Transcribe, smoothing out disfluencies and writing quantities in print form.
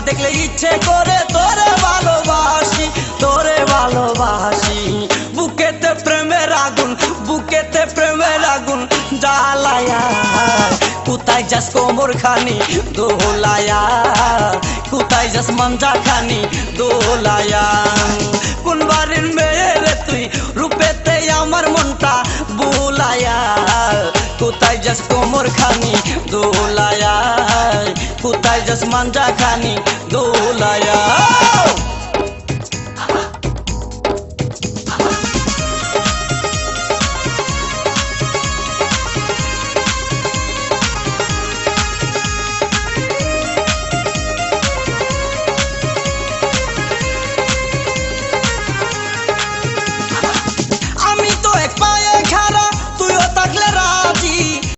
দেখলে ইচ্ছে করে তোরে ভালোবাসি, তোরে ভালোবাসি। বুকেতে প্রেমের আগুন, বুকেতে প্রেমের আগুন জ্বালায়া, কোথায় যাস কোমর খানি দোলায়া, কোথায় যাস মাঞ্জা খানি দোলায়া। কোন বাড়ির মেয়ে রে তুই, রূপেতে আমার মনটা বুলায়া, কোথায় যাস কোমর খানি দোলায়া, কোথায় যাস মাঞ্জা খানি দোলায়া।